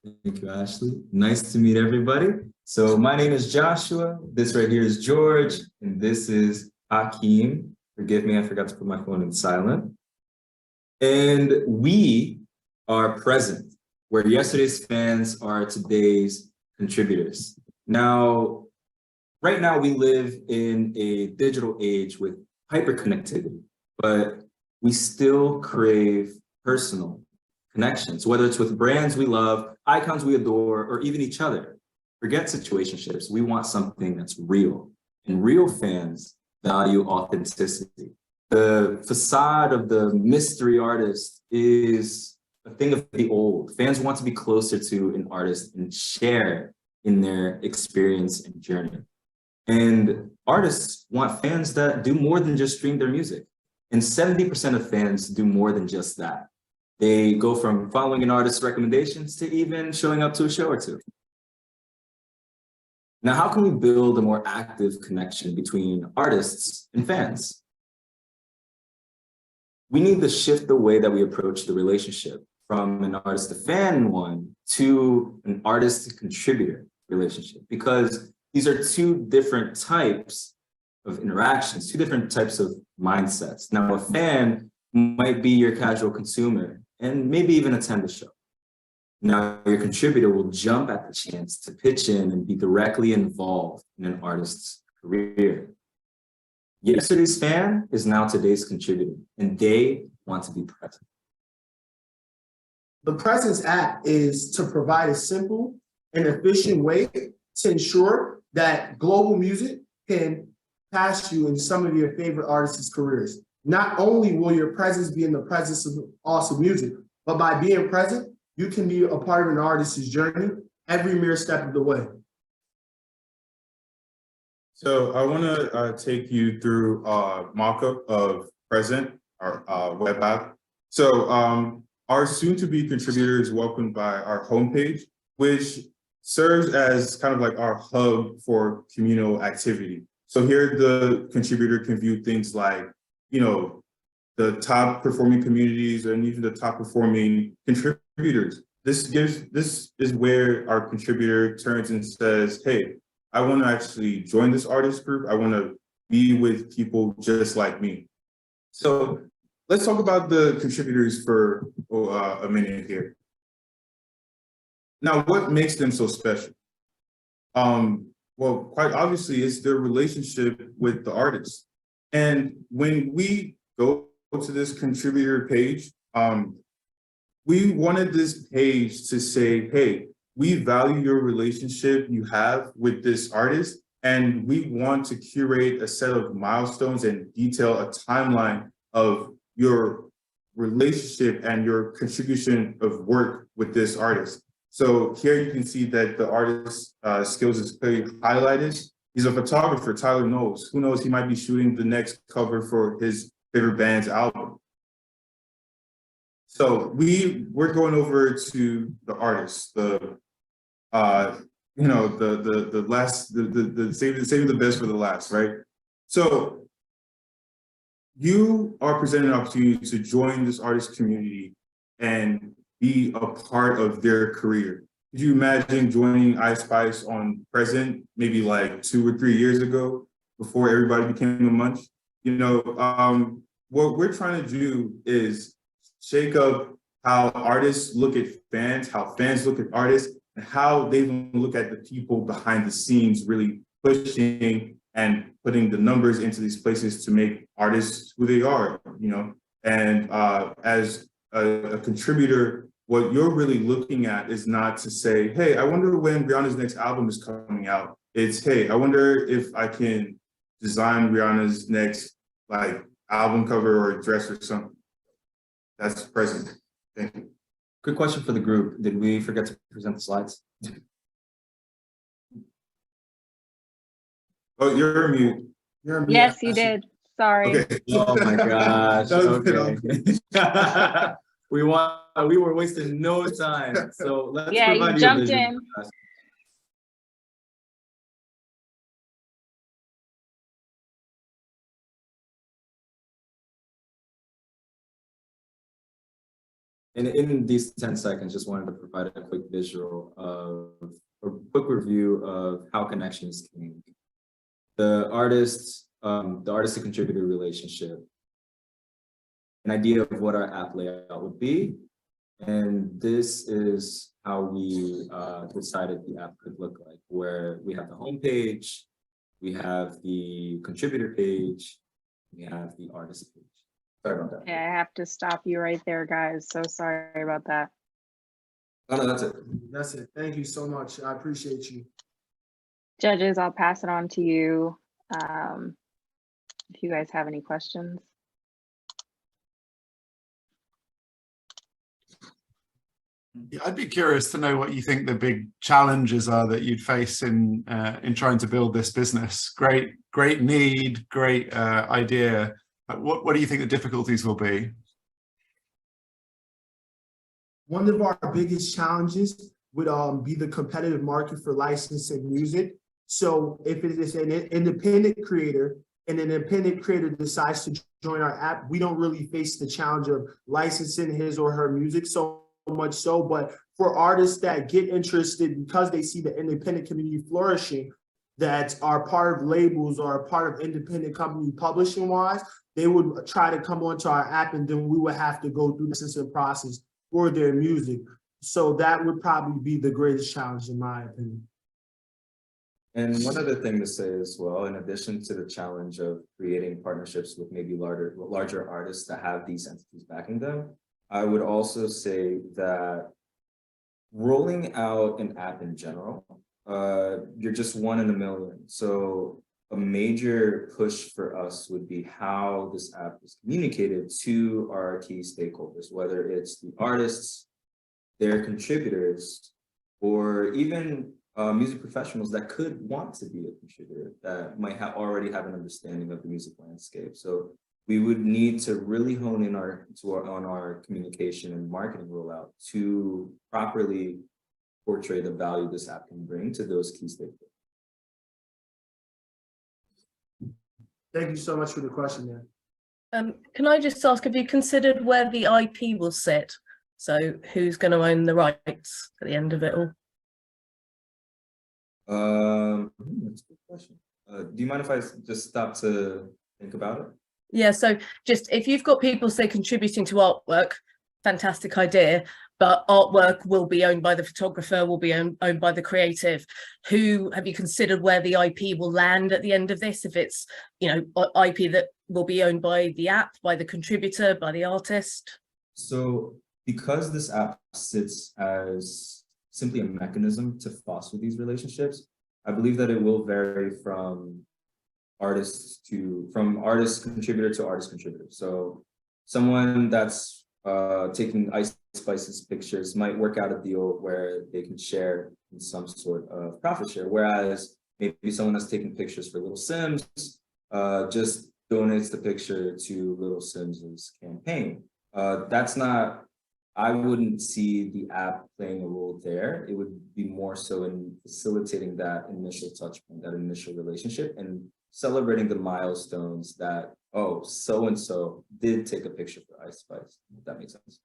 Thank you, Ashley. Nice to meet everybody. So my name is Joshua. This right here is George, and this is Hakim. Forgive me, I forgot to put my phone in silent. And we are present, where yesterday's fans are today's contributors. Now, right now we live in a digital age with hyperconnectivity, but we still crave personal connections, whether it's with brands we love, icons we adore, or even each other. Forget situationships. We want something that's real. And real fans value authenticity. The facade of the mystery artist is a thing of the old. Fans want to be closer to an artist and share in their experience and journey. And artists want fans that do more than just stream their music. And 70% of fans do more than just that. They go from following an artist's recommendations to even showing up to a show or two. Now, how can we build a more active connection between artists and fans? We need to shift the way that we approach the relationship from an artist to fan one to an artist to contributor relationship, because these are two different types of interactions, two different types of mindsets. Now, a fan might be your casual consumer and maybe even attend the show. Now, your contributor will jump at the chance to pitch in and be directly involved in an artist's career. Yesterday's fan is now today's contributor, and they want to be present. The Presence app is to provide a simple and efficient way to ensure that global music can pass you in some of your favorite artists' careers. Not only will your presence be in the presence of awesome music, but by being present, you can be a part of an artist's journey every mere step of the way. So I want to take you through a mock-up of Present, our web app. So our soon-to-be contributor is welcomed by our homepage, which serves as kind of like our hub for communal activity. So here the contributor can view things like, the top performing communities and even the top performing contributors. This is where our contributor turns and says, hey, I want to actually join this artist group. I want to be with people just like me. So let's talk about the contributors for a minute here. Now, what makes them so special? Well, quite obviously, it's their relationship with the artist. And when we go to this contributor page, we wanted this page to say, hey, we value your relationship you have with this artist, and we want to curate a set of milestones and detail a timeline of your relationship and your contribution of work with this artist. So here you can see that the artist's skills is clearly highlighted. He's a photographer, Tyler knows. Who knows, he might be shooting the next cover for his favorite band's album. So we're going over to the artist, saving the best for the last, right? So you are presented an opportunity to join this artist community and be a part of their career. Could you imagine joining iSpice on Present maybe like 2 or 3 years ago before everybody became a munch? What we're trying to do is shake up how artists look at fans, how fans look at artists, and how they look at the people behind the scenes really pushing and putting the numbers into these places to make artists who they are, And as a contributor, what you're really looking at is not to say, hey, I wonder when Rihanna's next album is coming out. It's, hey, I wonder if I can design Rihanna's next album cover or dress or something. That's Present. Thank you. Quick question for the group. Did we forget to present the slides? Oh, you're mute. You're on mute. Yes, you did. Sorry. Okay. Oh my gosh. Okay. We were wasting no time. So let's Yeah, you provide jumped a vision. in. And in these 10 seconds, just wanted to provide a quick visual of, or quick review of how connections came. The artist to contributor relationship, an idea of what our app layout would be. And this is how we decided the app could look like, where we have the home page, we have the contributor page, we have the artist page. Sorry about that. Okay, I have to stop you right there, guys. So sorry about that. Oh, no, that's it. That's it. Thank you so much. I appreciate you. Judges, I'll pass it on to you. If you guys have any questions. Yeah, I'd be curious to know what you think the big challenges are that you'd face in trying to build this business. Great need, great idea. What do you think the difficulties will be? One of our biggest challenges would be the competitive market for licensing music. So if it is an independent creator and an independent creator decides to join our app, we don't really face the challenge of licensing his or her music so much so, but for artists that get interested because they see the independent community flourishing, that are part of labels or are part of independent company publishing wise, they would try to come onto our app and then we would have to go through the licensing process for their music. So that would probably be the greatest challenge in my opinion. And one other thing to say as well, in addition to the challenge of creating partnerships with maybe larger artists that have these entities backing them, I would also say that rolling out an app in general, you're just one in a million. So a major push for us would be how this app is communicated to our key stakeholders, whether it's the artists, their contributors, or even music professionals that could want to be a contributor that might already have an understanding of the music landscape. So we would need to really hone in on our communication and marketing rollout to properly portray the value this app can bring to those key stakeholders. Thank you so much for the question, man. Can I just ask, have you considered where the IP will sit? So who's going to own the rights at the end of it all? That's a good question. Do you mind if I just stop to think about it? Yeah, so just if you've got people, say, contributing to artwork, fantastic idea, but artwork will be owned by the photographer, will be owned by the creative. Who have you considered where the IP will land at the end of this? If it's, you know, IP that will be owned by the app, by the contributor, by the artist? So because this app sits as simply a mechanism to foster these relationships, I believe that it will vary from artist contributor to artist contributor. So someone that's taking Ice Spice's pictures might work out a deal where they can share in some sort of profit share, whereas maybe someone that's taking pictures for Little Sims just donates the picture to Little Sims's campaign. I wouldn't see the app playing a role there. It would be more so in facilitating that initial touch point, that initial relationship, and celebrating the milestones that, oh, so-and-so did take a picture for Ice Spice, if that makes sense.